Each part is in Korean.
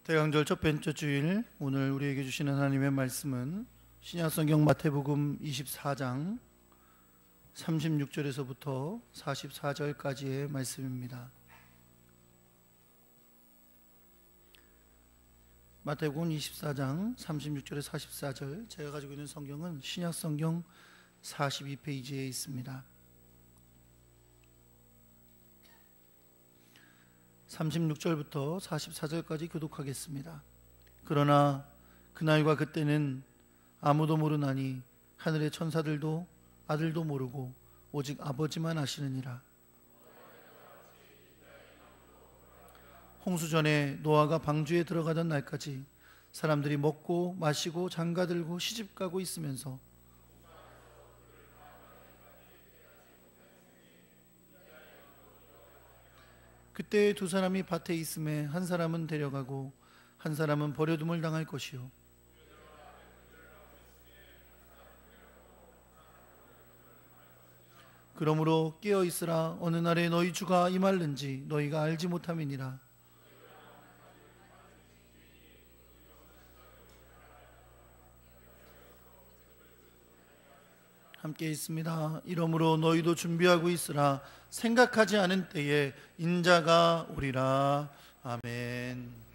대강절 첫 번째 주일, 오늘 우리에게 주시는 하나님의 말씀은 신약성경 마태복음 24장 36절에서부터 44절까지의 말씀입니다. 마태복음 24장 36절에 44절, 제가 가지고 있는 성경은 신약성경 42페이지에 있습니다. 36절부터 44절까지 교독하겠습니다. 그러나 그날과 그때는 아무도 모르나니 하늘의 천사들도 아들도 모르고 오직 아버지만 아시느니라. 홍수전에 노아가 방주에 들어가던 날까지 사람들이 먹고 마시고 장가들고 시집가고 있으면서 그때 두 사람이 밭에 있음에 한 사람은 데려가고 한 사람은 버려둠을 당할 것이요 그러므로 깨어 있으라. 어느 날에 너희 주가 임할는지 너희가 알지 못함이니라. 함께 있습니다. 이러므로 너희도 준비하고 있으라. 생각하지 않은 때에 인자가 오리라. 아멘.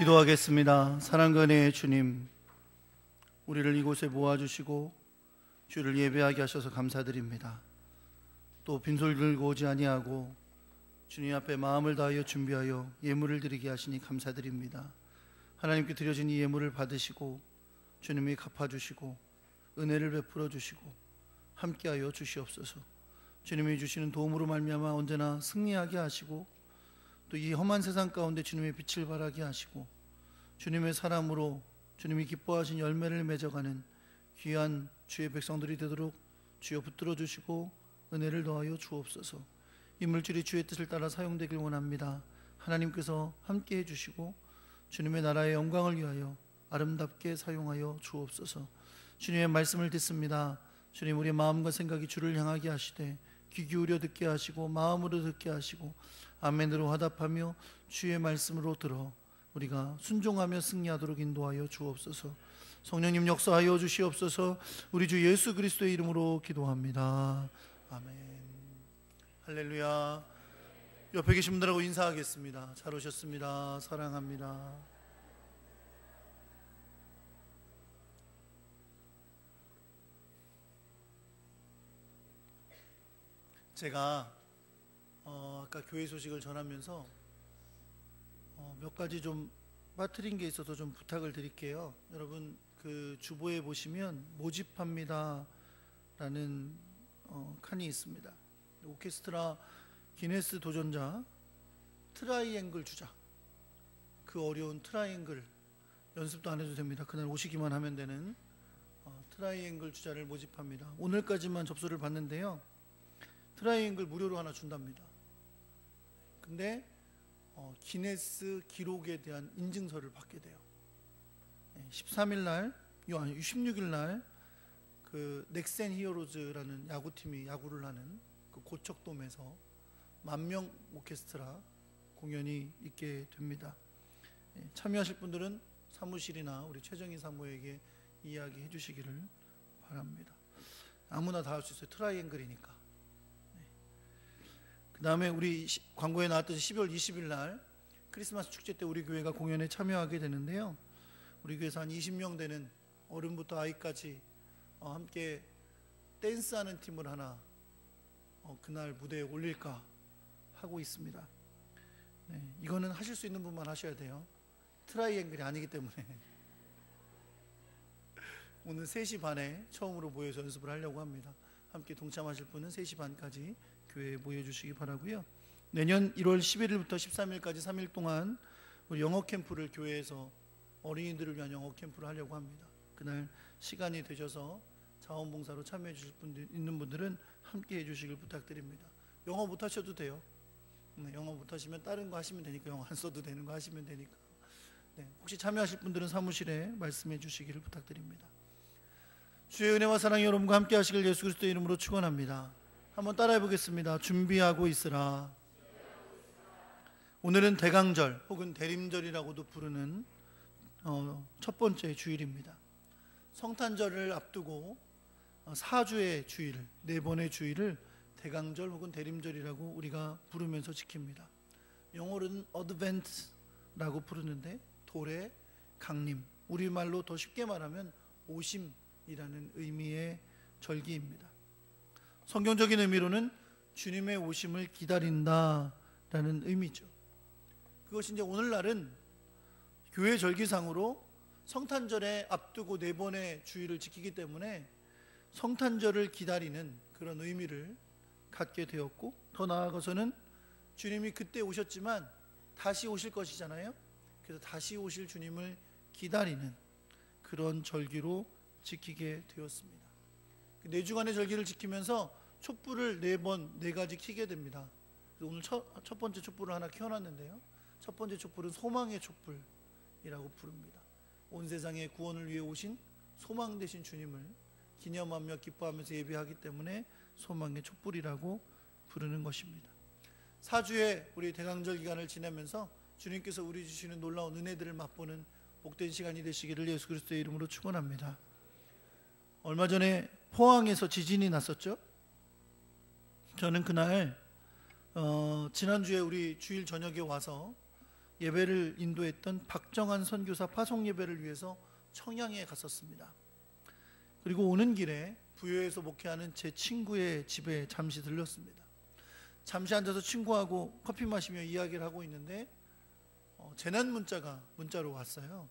기도하겠습니다. 사랑과 은혜의 주님, 우리를 이곳에 모아주시고 주를 예배하게 하셔서 감사드립니다. 또 빈솔 들고 오지 아니하고 주님 앞에 마음을 다하여 준비하여 예물을 드리게 하시니 감사드립니다. 하나님께 드려진 이 예물을 받으시고 주님이 갚아주시고 은혜를 베풀어 주시고 함께하여 주시옵소서. 주님이 주시는 도움으로 말미암아 언제나 승리하게 하시고 또 이 험한 세상 가운데 주님의 빛을 발하게 하시고 주님의 사람으로 주님이 기뻐하신 열매를 맺어가는 귀한 주의 백성들이 되도록 주여 붙들어 주시고 은혜를 더하여 주옵소서. 이 물질이 주의 뜻을 따라 사용되길 원합니다. 하나님께서 함께해 주시고 주님의 나라의 영광을 위하여 아름답게 사용하여 주옵소서. 주님의 말씀을 듣습니다. 주님, 우리의 마음과 생각이 주를 향하게 하시되 귀 기울여 듣게 하시고 마음으로 듣게 하시고 아멘으로 화답하며 주의 말씀으로 들어 우리가 순종하며 승리하도록 인도하여 주옵소서. 성령님 역사하여 주시옵소서. 우리 주 예수 그리스도의 이름으로 기도합니다. 아멘. 할렐루야. 옆에 계신 분들하고 인사하겠습니다. 잘 오셨습니다. 사랑합니다. 제가 아까 교회 소식을 전하면서 몇 가지 좀 빠뜨린 게 있어서 좀 부탁을 드릴게요. 여러분 그 주보에 보시면 모집합니다 라는 칸이 있습니다. 오케스트라 기네스 도전자 트라이앵글 주자, 그 어려운 트라이앵글 연습도 안 해도 됩니다. 그날 오시기만 하면 되는 트라이앵글 주자를 모집합니다. 오늘까지만 접수를 받는데요, 트라이앵글 무료로 하나 준답니다. 근데 기네스 기록에 대한 인증서를 받게 돼요. 13일 날, 아니 16일 날 그 넥센 히어로즈라는 야구팀이 야구를 하는 그 고척돔에서 만명 오케스트라 공연이 있게 됩니다. 참여하실 분들은 사무실이나 우리 최정희 사모에게 이야기해 주시기를 바랍니다. 아무나 다 할 수 있어요. 트라이앵글이니까. 그 다음에 우리 광고에 나왔듯이 12월 20일 날 크리스마스 축제 때 우리 교회가 공연에 참여하게 되는데요, 우리 교회에서 한 20명 되는 어른부터 아이까지 함께 댄스하는 팀을 하나 그날 무대에 올릴까 하고 있습니다. 이거는 하실 수 있는 분만 하셔야 돼요. 트라이앵글이 아니기 때문에 오늘 3시 반에 처음으로 모여서 연습을 하려고 합니다. 함께 동참하실 분은 3시 반까지 교회에 모여주시기 바라고요. 내년 1월 11일부터 13일까지 3일 동안 우리 영어 캠프를 교회에서 어린이들을 위한 영어 캠프를 하려고 합니다. 그날 시간이 되셔서 자원봉사로 참여해 주실 분들 있는 분들은 함께 해주시길 부탁드립니다. 영어 못하셔도 돼요. 영어 못하시면 다른 거 하시면 되니까, 영어 안 써도 되는 거 하시면 되니까. 혹시 참여하실 분들은 사무실에 말씀해 주시기를 부탁드립니다. 주의 은혜와 사랑이 여러분과 함께 하시길 예수 그리스도의 이름으로 축원합니다. 한번 따라해 보겠습니다. 준비하고 있으라. 오늘은 대강절 혹은 대림절이라고도 부르는 첫 번째 주일입니다. 성탄절을 앞두고 4주의 주일, 4번의 주일을 대강절 혹은 대림절이라고 우리가 부르면서 지킵니다. 영어로는 어드벤트라고 부르는데 도래, 강림, 우리말로 더 쉽게 말하면 오심이라는 의미의 절기입니다. 성경적인 의미로는 주님의 오심을 기다린다라는 의미죠. 그것이 이제 오늘날은 교회 절기상으로 성탄절에 앞두고 4번의 주일을 지키기 때문에 성탄절을 기다리는 그런 의미를 갖게 되었고, 더 나아가서는 주님이 그때 오셨지만 다시 오실 것이잖아요. 그래서 다시 오실 주님을 기다리는 그런 절기로 지키게 되었습니다. 4주간의 절기를 지키면서 촛불을 4번, 4가지 켜게 됩니다. 오늘 첫 번째 촛불을 하나 켜놨는데요, 첫 번째 촛불은 소망의 촛불이라고 부릅니다. 온 세상의 구원을 위해 오신 소망 되신 주님을 기념하며 기뻐하면서 예배하기 때문에 소망의 촛불이라고 부르는 것입니다. 4주의 우리 대강절 기간을 지내면서 주님께서 우리 주시는 놀라운 은혜들을 맛보는 복된 시간이 되시기를 예수 그리스도의 이름으로 축원합니다. 얼마 전에 포항에서 지진이 났었죠. 저는 그날 지난주에 우리 주일 저녁에 와서 예배를 인도했던 박정한 선교사 파송 예배를 위해서 청양에 갔었습니다. 그리고 오는 길에 부여에서 목회하는 제 친구의 집에 잠시 들렀습니다. 잠시 앉아서 친구하고 커피 마시며 이야기를 하고 있는데 재난 문자로 왔어요.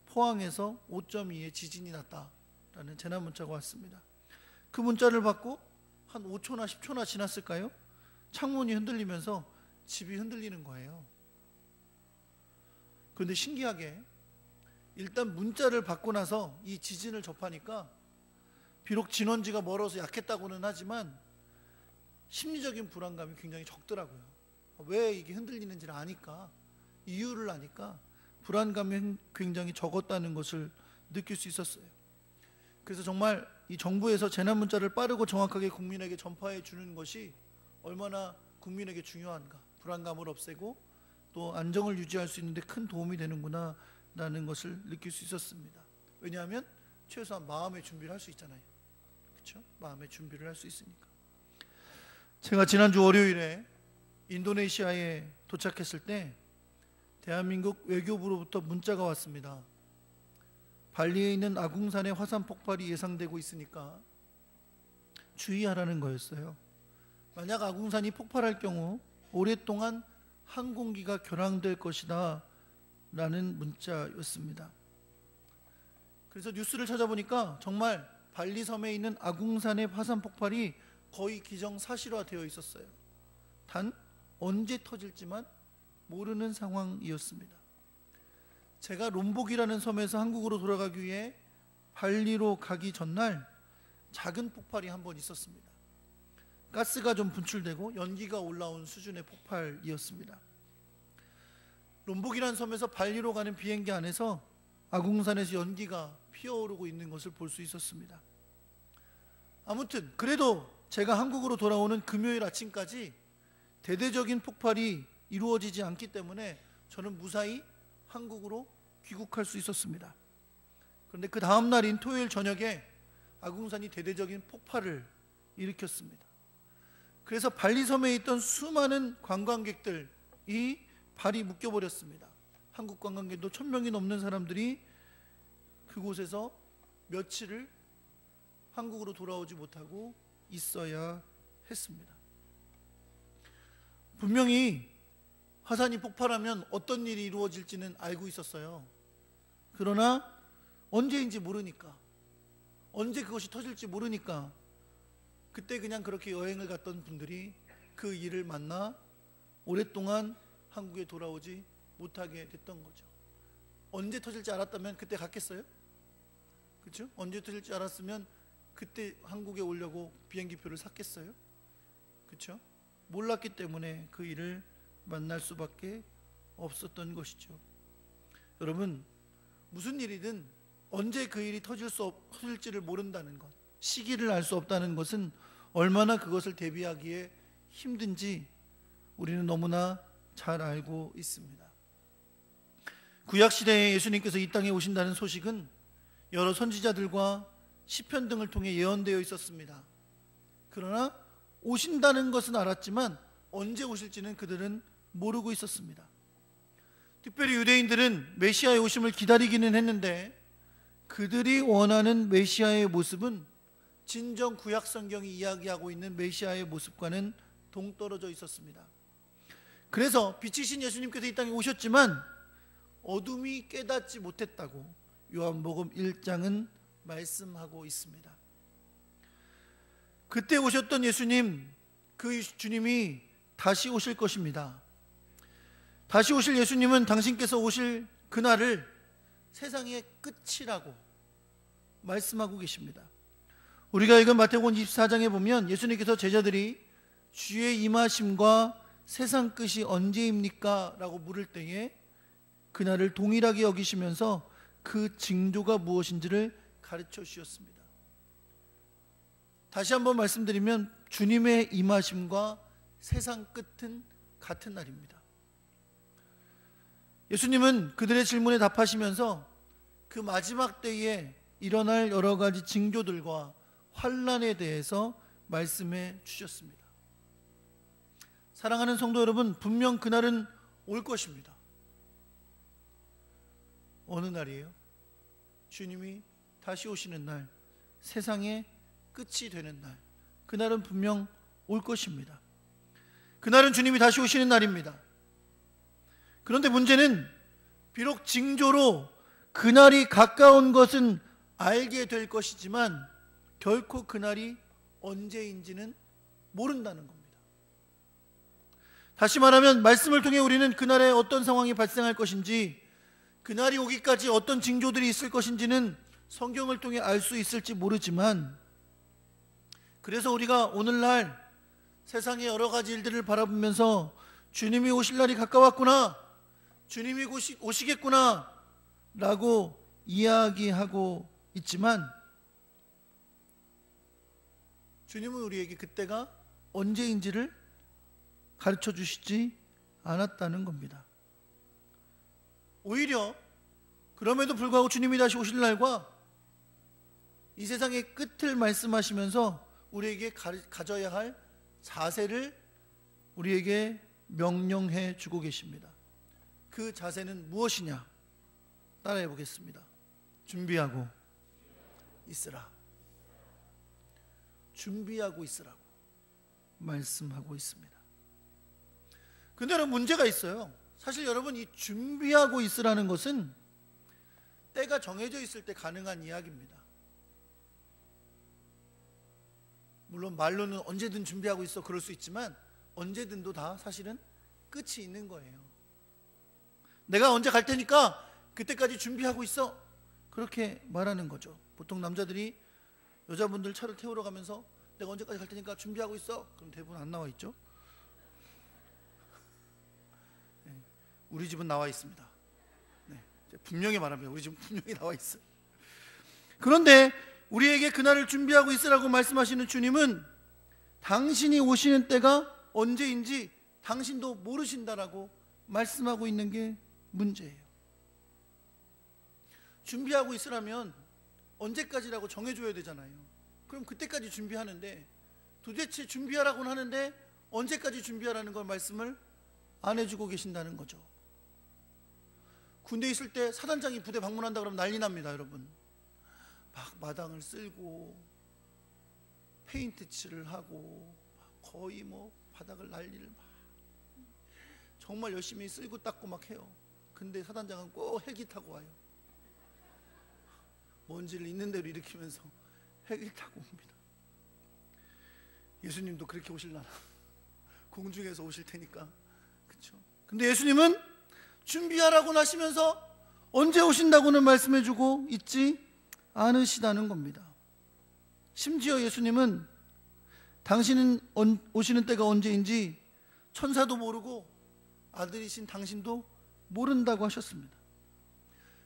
포항에서 5.2의 지진이 났다라는 재난 문자가 왔습니다. 그 문자를 받고 한 5초나 10초나 지났을까요? 창문이 흔들리면서 집이 흔들리는 거예요. 그런데 신기하게 일단 문자를 받고 나서 이 지진을 접하니까 비록 진원지가 멀어서 약했다고는 하지만 심리적인 불안감이 굉장히 적더라고요. 왜 이게 흔들리는지를 아니까, 이유를 아니까 불안감이 굉장히 적었다는 것을 느낄 수 있었어요. 그래서 정말 이 정부에서 재난 문자를 빠르고 정확하게 국민에게 전파해 주는 것이 얼마나 국민에게 중요한가, 불안감을 없애고 또 안정을 유지할 수 있는데 큰 도움이 되는구나 라는 것을 느낄 수 있었습니다. 왜냐하면 최소한 마음의 준비를 할 수 있잖아요. 그렇죠? 마음의 준비를 할 수 있으니까. 제가 지난주 월요일에 인도네시아에 도착했을 때 대한민국 외교부로부터 문자가 왔습니다. 발리에 있는 아궁산의 화산 폭발이 예상되고 있으니까 주의하라는 거였어요. 만약 아궁산이 폭발할 경우 오랫동안 항공기가 결항될 것이다 라는 문자였습니다. 그래서 뉴스를 찾아보니까 정말 발리 섬에 있는 아궁산의 화산 폭발이 거의 기정사실화되어 있었어요. 단 언제 터질지만 모르는 상황이었습니다. 제가 롬복이라는 섬에서 한국으로 돌아가기 위해 발리로 가기 전날 작은 폭발이 한 번 있었습니다. 가스가 좀 분출되고 연기가 올라온 수준의 폭발이었습니다. 롬복이라는 섬에서 발리로 가는 비행기 안에서 아궁산에서 연기가 피어오르고 있는 것을 볼 수 있었습니다. 아무튼 그래도 제가 한국으로 돌아오는 금요일 아침까지 대대적인 폭발이 이루어지지 않기 때문에 저는 무사히 한국으로 귀국할 수 있었습니다. 그런데 그 다음 날인 토요일 저녁에 아궁산이 대대적인 폭발을 일으켰습니다. 그래서 발리섬에 있던 수많은 관광객들이 발이 묶여버렸습니다. 한국 관광객도 1000명이 넘는 사람들이 그곳에서 며칠을 한국으로 돌아오지 못하고 있어야 했습니다. 분명히 화산이 폭발하면 어떤 일이 이루어질지는 알고 있었어요. 그러나 언제인지 모르니까, 언제 그것이 터질지 모르니까 그때 그냥 그렇게 여행을 갔던 분들이 그 일을 만나 오랫동안 한국에 돌아오지 못하게 됐던 거죠. 언제 터질지 알았다면 그때 갔겠어요? 그렇죠? 언제 터질지 알았으면 그때 한국에 오려고 비행기표를 샀겠어요? 그렇죠? 몰랐기 때문에 그 일을 만날 수밖에 없었던 것이죠. 여러분, 무슨 일이든 언제 그 일이 터질지를 모른다는 것, 시기를 알 수 없다는 것은 얼마나 그것을 대비하기에 힘든지 우리는 너무나 잘 알고 있습니다. 구약시대에 예수님께서 이 땅에 오신다는 소식은 여러 선지자들과 시편 등을 통해 예언되어 있었습니다. 그러나 오신다는 것은 알았지만 언제 오실지는 그들은 모르고 있었습니다. 특별히 유대인들은 메시아의 오심을 기다리기는 했는데 그들이 원하는 메시아의 모습은 진정 구약 성경이 이야기하고 있는 메시아의 모습과는 동떨어져 있었습니다. 그래서 빛이신 예수님께서 이 땅에 오셨지만 어둠이 깨닫지 못했다고 요한복음 1장은 말씀하고 있습니다. 그때 오셨던 예수님, 그 주님이 다시 오실 것입니다. 다시 오실 예수님은 당신께서 오실 그날을 세상의 끝이라고 말씀하고 계십니다. 우리가 읽은 마태복음 24장에 보면 예수님께서 제자들이 주의 임하심과 세상 끝이 언제입니까? 라고 물을 때에 그날을 동일하게 여기시면서 그 징조가 무엇인지를 가르쳐 주셨습니다. 다시 한번 말씀드리면 주님의 임하심과 세상 끝은 같은 날입니다. 예수님은 그들의 질문에 답하시면서 그 마지막 때에 일어날 여러 가지 징조들과 환난에 대해서 말씀해 주셨습니다. 사랑하는 성도 여러분, 분명 그날은 올 것입니다. 어느 날이에요? 주님이 다시 오시는 날, 세상의 끝이 되는 날, 그날은 분명 올 것입니다. 그날은 주님이 다시 오시는 날입니다. 그런데 문제는 비록 징조로 그날이 가까운 것은 알게 될 것이지만 결코 그날이 언제인지는 모른다는 겁니다. 다시 말하면 말씀을 통해 우리는 그날에 어떤 상황이 발생할 것인지, 그날이 오기까지 어떤 징조들이 있을 것인지는 성경을 통해 알 수 있을지 모르지만, 그래서 우리가 오늘날 세상의 여러 가지 일들을 바라보면서 주님이 오실 날이 가까웠구나, 주님이 오시겠구나 라고 이야기하고 있지만, 주님은 우리에게 그때가 언제인지를 가르쳐 주시지 않았다는 겁니다. 오히려 그럼에도 불구하고 주님이 다시 오실 날과 이 세상의 끝을 말씀하시면서 우리에게 가져야 할 자세를 우리에게 명령해 주고 계십니다. 그 자세는 무엇이냐? 따라해 보겠습니다. 준비하고 있으라. 준비하고 있으라고 말씀하고 있습니다. 근데 여러분, 문제가 있어요. 사실 여러분, 이 준비하고 있으라는 것은 때가 정해져 있을 때 가능한 이야기입니다. 물론 말로는 언제든 준비하고 있어 그럴 수 있지만, 언제든도 다 사실은 끝이 있는 거예요. 내가 언제 갈 테니까 그때까지 준비하고 있어, 그렇게 말하는 거죠. 보통 남자들이 여자분들 차를 태우러 가면서 내가 언제까지 갈 테니까 준비하고 있어, 그럼 대부분 안 나와 있죠. 우리 집은 나와 있습니다. 분명히 말합니다. 우리 집은 분명히 나와 있어요. 그런데 우리에게 그날을 준비하고 있으라고 말씀하시는 주님은 당신이 오시는 때가 언제인지 당신도 모르신다라고 말씀하고 있는 게 문제예요. 준비하고 있으라면 언제까지라고 정해줘야 되잖아요. 그럼 그때까지 준비하는데, 도대체 준비하라고는 하는데 언제까지 준비하라는 걸 말씀을 안 해주고 계신다는 거죠. 군대에 있을 때 사단장이 부대 방문한다 그러면 난리 납니다, 여러분. 막 마당을 쓸고 페인트 칠을 하고 거의 뭐 바닥을 난리를 막 정말 열심히 쓸고 닦고 막 해요. 근데 사단장은 꼭 헬기 타고 와요. 먼지를 있는 대로 일으키면서 헬기 타고 옵니다. 예수님도 그렇게 오실라나? 공중에서 오실 테니까. 그렇죠? 근데 예수님은 준비하라고 하시면서 언제 오신다고는 말씀해주고 있지 않으시다는 겁니다. 심지어 예수님은 당신은 오시는 때가 언제인지 천사도 모르고 아들이신 당신도 모른다고 하셨습니다.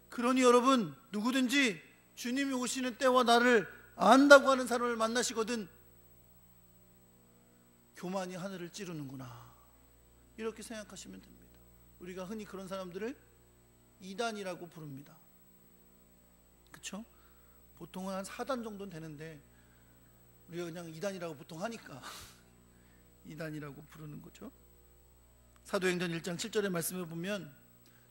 그러니 여러분, 누구든지 주님이 오시는 때와 나를 안다고 하는 사람을 만나시거든 교만이 하늘을 찌르는구나, 이렇게 생각하시면 됩니다. 우리가 흔히 그런 사람들을 이단이라고 부릅니다. 그렇죠? 보통은 한 4단 정도는 되는데 우리가 그냥 이단이라고 보통 하니까 이단이라고 부르는 거죠. 사도행전 1장 7절의 말씀을 보면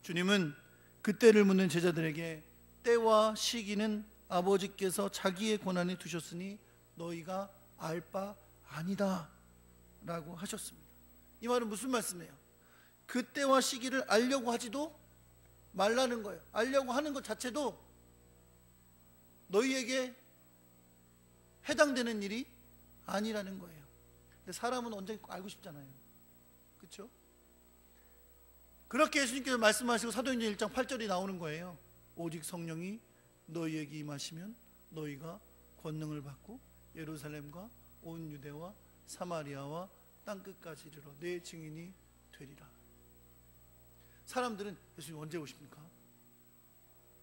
주님은 그때를 묻는 제자들에게 때와 시기는 아버지께서 자기의 권한에 두셨으니 너희가 알 바 아니다 라고 하셨습니다. 이 말은 무슨 말씀이에요? 그때와 시기를 알려고 하지도 말라는 거예요. 알려고 하는 것 자체도 너희에게 해당되는 일이 아니라는 거예요. 근데 사람은 언제 알고 싶잖아요. 그렇죠? 그렇게 예수님께서 말씀하시고 사도행전 1장 8절이 나오는 거예요. 오직 성령이 너희에게 임하시면 너희가 권능을 받고 예루살렘과 온 유대와 사마리아와 땅끝까지 이르러 내 증인이 되리라. 사람들은 예수님 언제 오십니까?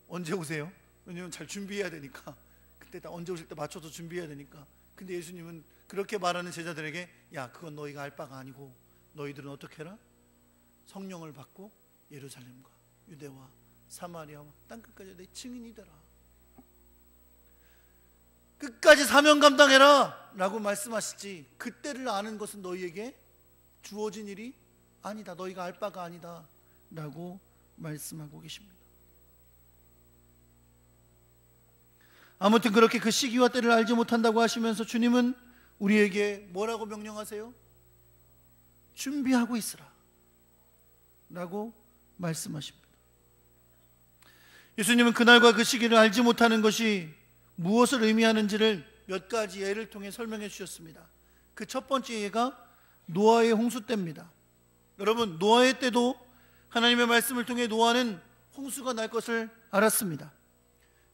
언제 오세요? 왜냐면 잘 준비해야 되니까, 그때 다 언제 오실 때 맞춰서 준비해야 되니까. 근데 예수님은 그렇게 말하는 제자들에게 야, 그건 너희가 알 바가 아니고 너희들은 어떻게 해라? 성령을 받고 예루살렘과 유대와 사마리아와 땅끝까지 내 증인이 되라. 끝까지 사명 감당해라 라고 말씀하시지, 그때를 아는 것은 너희에게 주어진 일이 아니다, 너희가 알 바가 아니다 라고 말씀하고 계십니다. 아무튼 그렇게 그 시기와 때를 알지 못한다고 하시면서 주님은 우리에게 뭐라고 명령하세요? 준비하고 있으라 라고 말씀하십니다. 예수님은 그날과 그 시기를 알지 못하는 것이 무엇을 의미하는지를 몇 가지 예를 통해 설명해 주셨습니다. 그 첫 번째 예가 노아의 홍수 때입니다. 여러분, 노아의 때도 하나님의 말씀을 통해 노아는 홍수가 날 것을 알았습니다.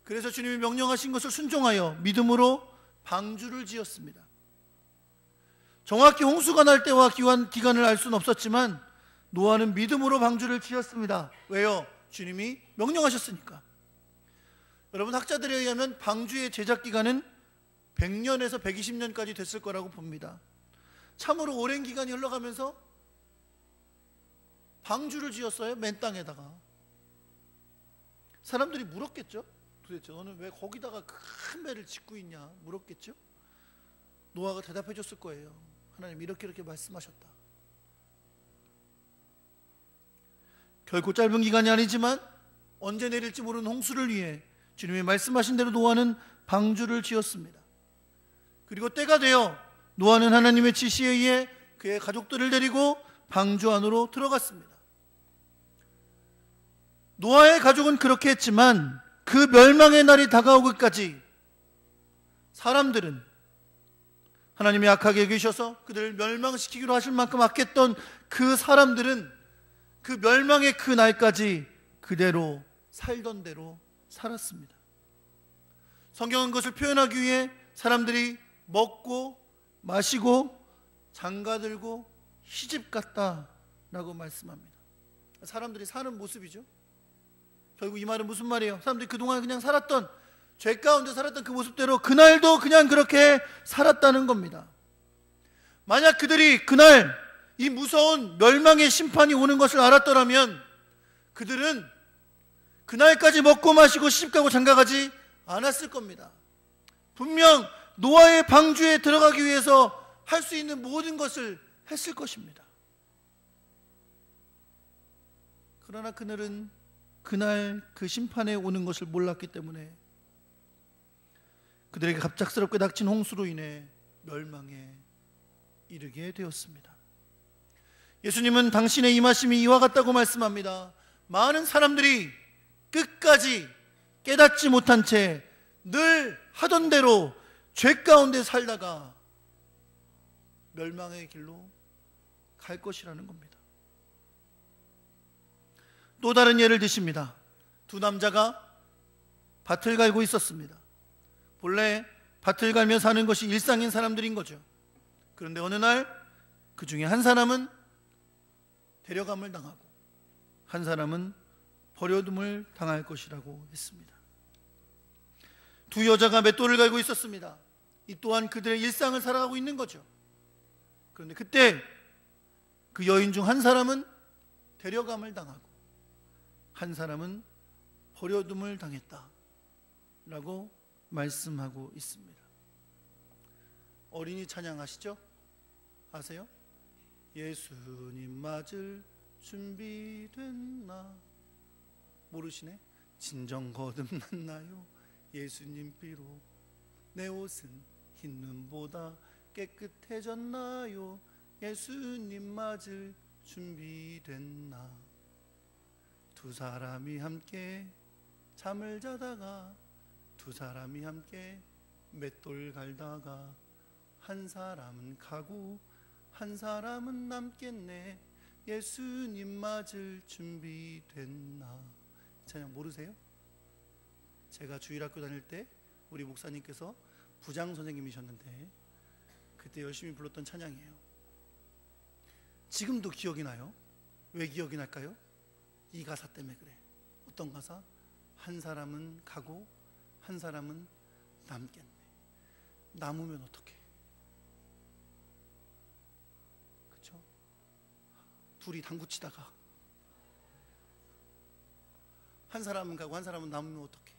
그래서 주님이 명령하신 것을 순종하여 믿음으로 방주를 지었습니다. 정확히 홍수가 날 때와 기간을 알 수는 없었지만 노아는 믿음으로 방주를 지었습니다. 왜요? 주님이 명령하셨으니까. 여러분, 학자들에 의하면 방주의 제작 기간은 100년에서 120년까지 됐을 거라고 봅니다. 참으로 오랜 기간이 흘러가면서 방주를 지었어요. 맨 땅에다가. 사람들이 물었겠죠. 도대체 너는 왜 거기다가 큰 배를 짓고 있냐 물었겠죠. 노아가 대답해 줬을 거예요. 하나님 이렇게 말씀하셨다. 결코 짧은 기간이 아니지만 언제 내릴지 모르는 홍수를 위해 주님이 말씀하신 대로 노아는 방주를 지었습니다. 그리고 때가 되어 노아는 하나님의 지시에 의해 그의 가족들을 데리고 방주 안으로 들어갔습니다. 노아의 가족은 그렇게 했지만 그 멸망의 날이 다가오기까지 사람들은 하나님이 악하게 여기셔서 그들을 멸망시키기로 하실 만큼 악했던 그 사람들은 그 멸망의 그 날까지 그대로 살던 대로 살았습니다. 성경은 그것을 표현하기 위해 사람들이 먹고 마시고 장가들고 시집갔다라고 말씀합니다. 사람들이 사는 모습이죠. 결국 이 말은 무슨 말이에요? 사람들이 그동안 그냥 살았던, 죄 가운데 살았던 그 모습대로 그날도 그냥 그렇게 살았다는 겁니다. 만약 그들이 그날 이 무서운 멸망의 심판이 오는 것을 알았더라면 그들은 그날까지 먹고 마시고 시집가고 장가가지 않았을 겁니다. 분명 노아의 방주에 들어가기 위해서 할 수 있는 모든 것을 했을 것입니다. 그러나 그들은 그날 그 심판에 오는 것을 몰랐기 때문에 그들에게 갑작스럽게 닥친 홍수로 인해 멸망에 이르게 되었습니다. 예수님은 당신의 임하심이 이와 같다고 말씀합니다. 많은 사람들이 끝까지 깨닫지 못한 채 늘 하던 대로 죄 가운데 살다가 멸망의 길로 갈 것이라는 겁니다. 또 다른 예를 드십니다. 두 남자가 밭을 갈고 있었습니다. 본래 밭을 갈며 사는 것이 일상인 사람들인 거죠. 그런데 어느 날 그 중에 한 사람은 데려감을 당하고 한 사람은 버려둠을 당할 것이라고 했습니다. 두 여자가 맷돌을 갈고 있었습니다. 이 또한 그들의 일상을 살아가고 있는 거죠. 그런데 그때 그 여인 중 한 사람은 데려감을 당하고 한 사람은 버려둠을 당했다라고 말씀하고 있습니다. 어린이 찬양 아시죠? 아세요? 예수님 맞을 준비됐나? 모르시네? 진정 거듭났나요? 예수님 피로 내 옷은 흰 눈보다 깨끗해졌나요? 예수님 맞을 준비됐나? 두 사람이 함께 잠을 자다가 두 사람이 함께 맷돌 갈다가 한 사람은 가고 한 사람은 남겠네. 예수님 맞을 준비됐나? 찬양 모르세요? 제가 주일학교 다닐 때 우리 목사님께서 부장 선생님이셨는데 그때 열심히 불렀던 찬양이에요. 지금도 기억이 나요. 왜 기억이 날까요? 이 가사 때문에 그래. 어떤 가사? 한 사람은 가고 한 사람은 남겠네. 남으면 어떡해? 그렇죠? 둘이 당구치다가 한 사람은 가고 한 사람은 남으면 어떡해?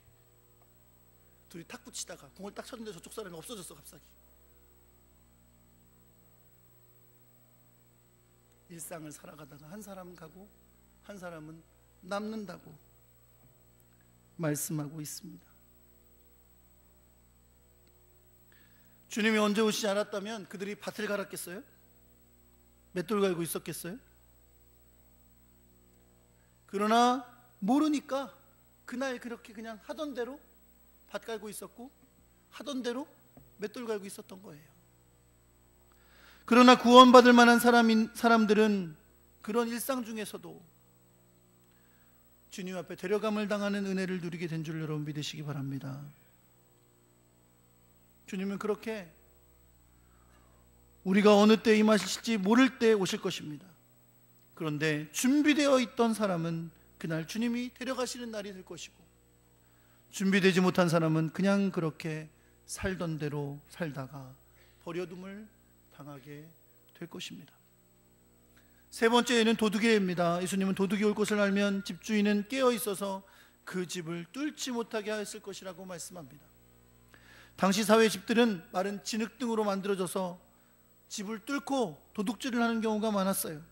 둘이 탁구 치다가 공을 딱 쳤는데 저쪽 사람이 없어졌어. 갑자기 일상을 살아가다가 한 사람은 가고 한 사람은 남는다고 말씀하고 있습니다. 주님이 언제 오시지 않았다면 그들이 밭을 갈았겠어요? 맷돌 갈고 있었겠어요? 그러나 모르니까 그날 그렇게 그냥 하던 대로 밭 갈고 있었고 하던 대로 맷돌 갈고 있었던 거예요. 그러나 구원받을 만한 사람들은 그런 일상 중에서도 주님 앞에 데려감을 당하는 은혜를 누리게 된 줄 여러분 믿으시기 바랍니다. 주님은 그렇게 우리가 어느 때 임하실지 모를 때 오실 것입니다. 그런데 준비되어 있던 사람은 그날 주님이 데려가시는 날이 될 것이고, 준비되지 못한 사람은 그냥 그렇게 살던 대로 살다가 버려둠을 당하게 될 것입니다. 세 번째는 도둑이입니다. 예수님은 도둑이 올 것을 알면 집주인은 깨어 있어서 그 집을 뚫지 못하게 하였을 것이라고 말씀합니다. 당시 사회 집들은 마른 진흙 등으로 만들어져서 집을 뚫고 도둑질을 하는 경우가 많았어요.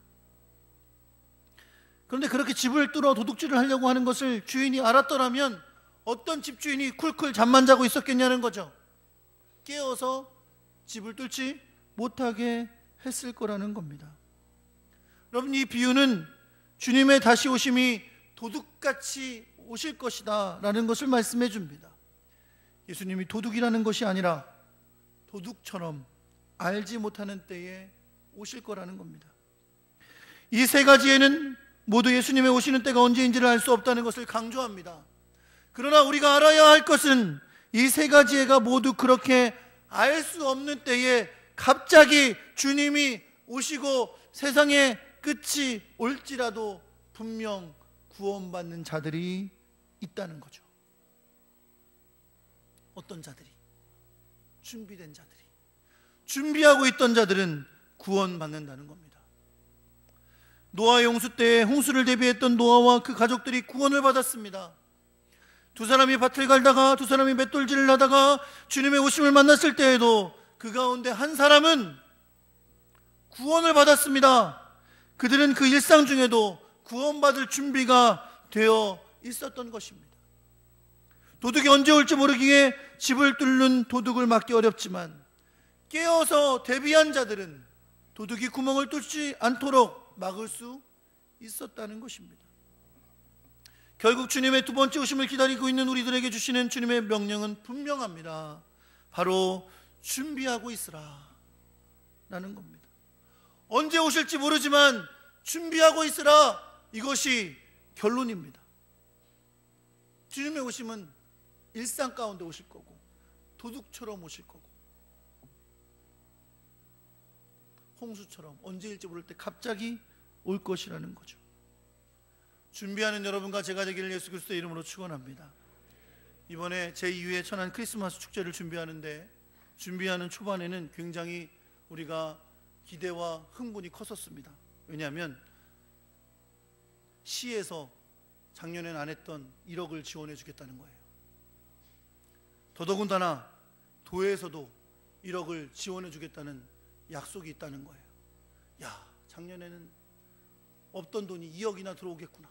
그런데 그렇게 집을 뚫어 도둑질을 하려고 하는 것을 주인이 알았더라면 어떤 집주인이 쿨쿨 잠만 자고 있었겠냐는 거죠. 깨어서 집을 뚫지 못하게 했을 거라는 겁니다. 여러분, 이 비유는 주님의 다시 오심이 도둑같이 오실 것이다 라는 것을 말씀해 줍니다. 예수님이 도둑이라는 것이 아니라 도둑처럼 알지 못하는 때에 오실 거라는 겁니다. 이 세 가지에는 모두 예수님의 오시는 때가 언제인지를 알 수 없다는 것을 강조합니다. 그러나 우리가 알아야 할 것은 이 세 가지가 모두 그렇게 알 수 없는 때에 갑자기 주님이 오시고 세상의 끝이 올지라도 분명 구원받는 자들이 있다는 거죠. 어떤 자들이? 준비된 자들이. 준비하고 있던 자들은 구원받는다는 겁니다. 노아 용수 때에 홍수를 대비했던 노아와 그 가족들이 구원을 받았습니다. 두 사람이 밭을 갈다가 두 사람이 맷돌질을 하다가 주님의 오심을 만났을 때에도 그 가운데 한 사람은 구원을 받았습니다. 그들은 그 일상 중에도 구원받을 준비가 되어 있었던 것입니다. 도둑이 언제 올지 모르기에 집을 뚫는 도둑을 막기 어렵지만 깨어서 대비한 자들은 도둑이 구멍을 뚫지 않도록 막을 수 있었다는 것입니다. 결국 주님의 두 번째 오심을 기다리고 있는 우리들에게 주시는 주님의 명령은 분명합니다. 바로 준비하고 있으라 라는 겁니다. 언제 오실지 모르지만 준비하고 있으라, 이것이 결론입니다. 주님의 오심은 일상 가운데 오실 거고 도둑처럼 오실 거고 홍수처럼 언제일지 모를 때 갑자기 올 것이라는 거죠. 준비하는 여러분과 제가 되기를 예수 그리스도의 이름으로 축원합니다. 이번에 제2회 천안 크리스마스 축제를 준비하는 초반에는 굉장히 우리가 기대와 흥분이 컸었습니다. 왜냐하면 시에서 작년엔 안 했던 1억을 지원해 주겠다는 거예요. 더더군다나 도에서도 1억을 지원해 주겠다는 약속이 있다는 거예요. 야, 작년에는 없던 돈이 2억이나 들어오겠구나.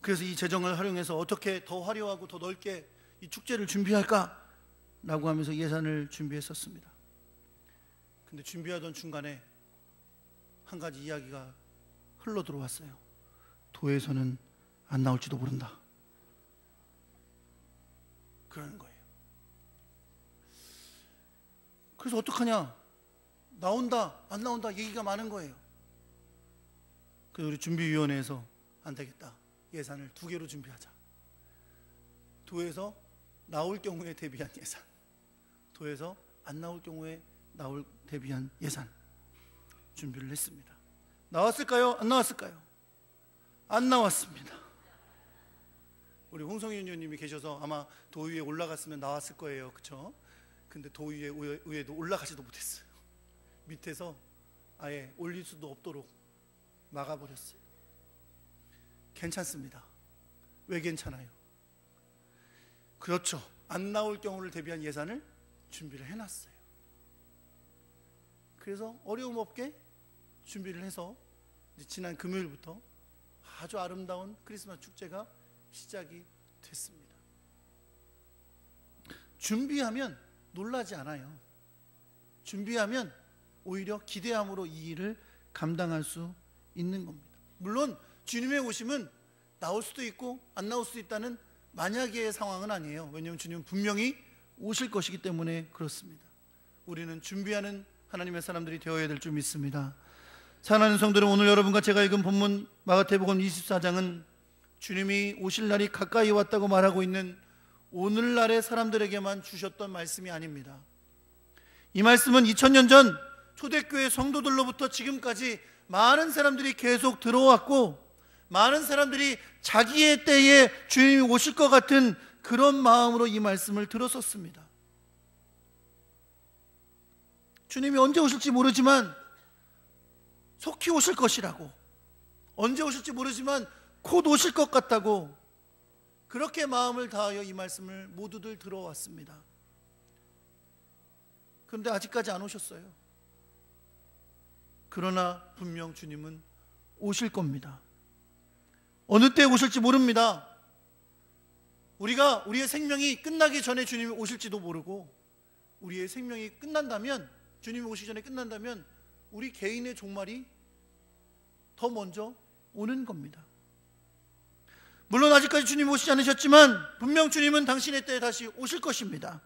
그래서 이 재정을 활용해서 어떻게 더 화려하고 더 넓게 이 축제를 준비할까? 라고 하면서 예산을 준비했었습니다. 근데 준비하던 중간에 한 가지 이야기가 흘러 들어왔어요. 도에서는 안 나올지도 모른다. 그러는 거예요. 그래서 어떡하냐? 나온다, 안 나온다 얘기가 많은 거예요. 그래서 우리 준비위원회에서 안 되겠다. 예산을 2개로 준비하자. 도에서 나올 경우에 대비한 예산, 도에서 안 나올 경우에 대비한 예산 준비를 했습니다. 나왔을까요? 안 나왔을까요? 안 나왔습니다. 우리 홍성윤 의원님이 계셔서 아마 도의회에 올라갔으면 나왔을 거예요. 그렇죠? 근데 도의회에도 올라가지도 못했어요. 밑에서 아예 올릴 수도 없도록 막아버렸어요. 괜찮습니다. 왜 괜찮아요? 그렇죠. 안 나올 경우를 대비한 예산을 준비를 해놨어요. 그래서 어려움 없게 준비를 해서 지난 금요일부터 아주 아름다운 크리스마스 축제가 시작이 됐습니다. 준비하면 놀라지 않아요. 준비하면 오히려 기대함으로 이 일을 감당할 수 있는 겁니다. 물론 주님의 오심은 나올 수도 있고 안 나올 수도 있다는 만약의 상황은 아니에요. 왜냐하면 주님은 분명히 오실 것이기 때문에 그렇습니다. 우리는 준비하는 하나님의 사람들이 되어야 될 줄 믿습니다. 사랑하는 성도들, 오늘 여러분과 제가 읽은 본문 마가복음 24장은 주님이 오실 날이 가까이 왔다고 말하고 있는 오늘날의 사람들에게만 주셨던 말씀이 아닙니다. 이 말씀은 2000년 전 초대교회 성도들로부터 지금까지 많은 사람들이 계속 들어왔고, 많은 사람들이 자기의 때에 주님이 오실 것 같은 그런 마음으로 이 말씀을 들었었습니다. 주님이 언제 오실지 모르지만 속히 오실 것이라고, 언제 오실지 모르지만 곧 오실 것 같다고, 그렇게 마음을 다하여 이 말씀을 모두들 들어왔습니다. 그런데 아직까지 안 오셨어요. 그러나 분명 주님은 오실 겁니다. 어느 때 오실지 모릅니다. 우리의 생명이 끝나기 전에 주님이 오실지도 모르고, 우리의 생명이 끝난다면, 주님이 오시기 전에 끝난다면 우리 개인의 종말이 더 먼저 오는 겁니다. 물론 아직까지 주님 오시지 않으셨지만 분명 주님은 당신의 때에 다시 오실 것입니다.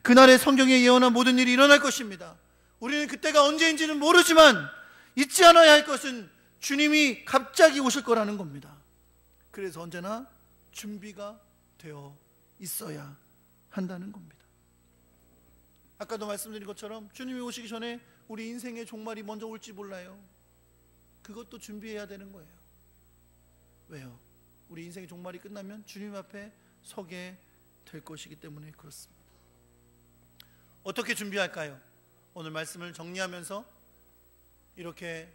그날에 성경에 예언한 모든 일이 일어날 것입니다. 우리는 그때가 언제인지는 모르지만 잊지 않아야 할 것은 주님이 갑자기 오실 거라는 겁니다. 그래서 언제나 준비가 되어 있어야 한다는 겁니다. 아까도 말씀드린 것처럼 주님이 오시기 전에 우리 인생의 종말이 먼저 올지 몰라요. 그것도 준비해야 되는 거예요. 왜요? 우리 인생의 종말이 끝나면 주님 앞에 서게 될 것이기 때문에 그렇습니다. 어떻게 준비할까요? 오늘 말씀을 정리하면서 이렇게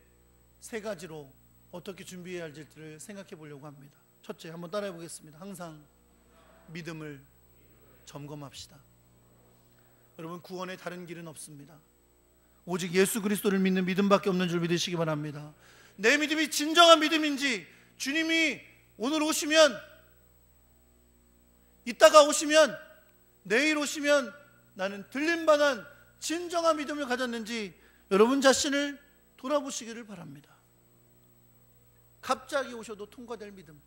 세 가지로 어떻게 준비해야 할지를 생각해 보려고 합니다. 첫째, 한번 따라해 보겠습니다. 항상 믿음을 점검합시다. 여러분, 구원의 다른 길은 없습니다. 오직 예수 그리스도를 믿는 믿음밖에 없는 줄 믿으시기 바랍니다. 내 믿음이 진정한 믿음인지, 주님이 오늘 오시면, 이따가 오시면, 내일 오시면 나는 들림받은 진정한 믿음을 가졌는지 여러분 자신을 돌아보시기를 바랍니다. 갑자기 오셔도 통과될 믿음,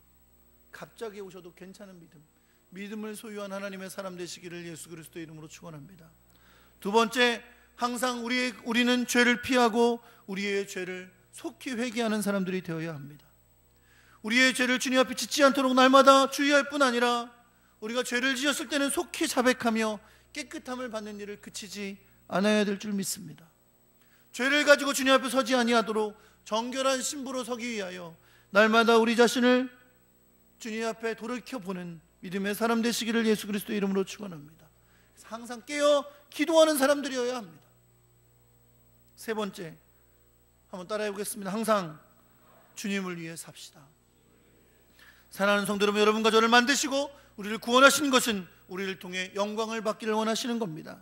갑자기 오셔도 괜찮은 믿음, 믿음을 소유한 하나님의 사람 되시기를 예수 그리스도의 이름으로 축원합니다. 두 번째, 항상 우리는 죄를 피하고 우리의 죄를 속히 회개하는 사람들이 되어야 합니다. 우리의 죄를 주님 앞에 짓지 않도록 날마다 주의할 뿐 아니라 우리가 죄를 지었을 때는 속히 자백하며 깨끗함을 받는 일을 그치지 않아야 될 줄 믿습니다. 죄를 가지고 주님 앞에 서지 아니하도록 정결한 신부로 서기 위하여 날마다 우리 자신을 주님 앞에 돌이켜보는 믿음의 사람 되시기를 예수 그리스도의 이름으로 축원합니다. 항상 깨어 기도하는 사람들이어야 합니다. 세 번째, 한번 따라해 보겠습니다. 항상 주님을 위해 삽시다. 사랑하는 성도 여러분, 여러분과 저를 만드시고 우리를 구원하신 것은 우리를 통해 영광을 받기를 원하시는 겁니다.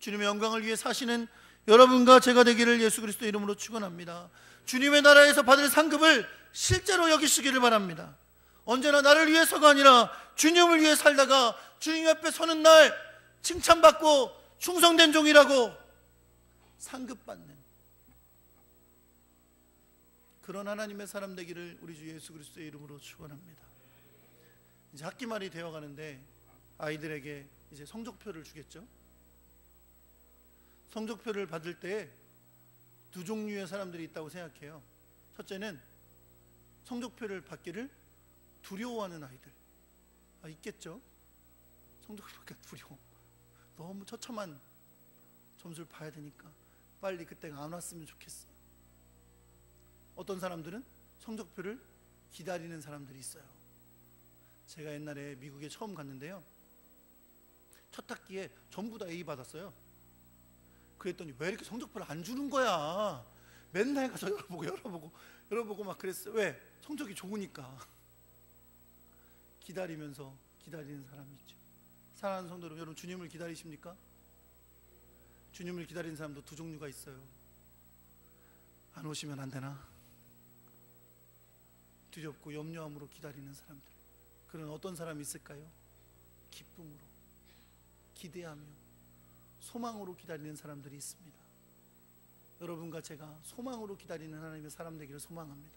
주님의 영광을 위해 사시는 여러분과 제가 되기를 예수 그리스도의 이름으로 축원합니다. 주님의 나라에서 받을 상급을 실제로 여기시기를 바랍니다. 언제나 나를 위해서가 아니라 주님을 위해 살다가 주님 앞에 서는 날 칭찬받고 충성된 종이라고 상급받는 그런 하나님의 사람 되기를 우리 주 예수 그리스도의 이름으로 축원합니다. 이제 학기말이 되어가는데 아이들에게 이제 성적표를 주겠죠. 성적표를 받을 때 두 종류의 사람들이 있다고 생각해요. 첫째는 성적표를 받기를 두려워하는 아이들. 있겠죠. 성적표 받기가 두려워. 너무 처참한 점수를 봐야 되니까 빨리 그때가 안 왔으면 좋겠어요. 어떤 사람들은 성적표를 기다리는 사람들이 있어요. 제가 옛날에 미국에 처음 갔는데요, 첫 학기에 전부 다 A 받았어요. 그랬더니 왜 이렇게 성적표를 안 주는 거야? 맨날 가서 열어보고 막 그랬어요. 왜? 성적이 좋으니까. 기다리면서 기다리는 사람이 있죠. 사랑하는 성도 여러분, 주님을 기다리십니까? 주님을 기다리는 사람도 두 종류가 있어요. 안 오시면 안 되나? 두렵고 염려함으로 기다리는 사람들. 그런 어떤 사람이 있을까요? 기쁨으로, 기대하며, 소망으로 기다리는 사람들이 있습니다. 여러분과 제가 소망으로 기다리는 하나님의 사람 되기를 소망합니다.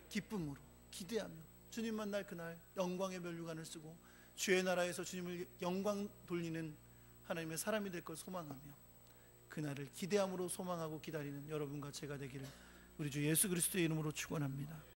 기쁨으로 기대하며 주님 만날 그날 영광의 면류관을 쓰고 주의 나라에서 주님을 영광 돌리는 하나님의 사람이 될 걸 소망하며 그날을 기대함으로 소망하고 기다리는 여러분과 제가 되기를 우리 주 예수 그리스도의 이름으로 축원합니다.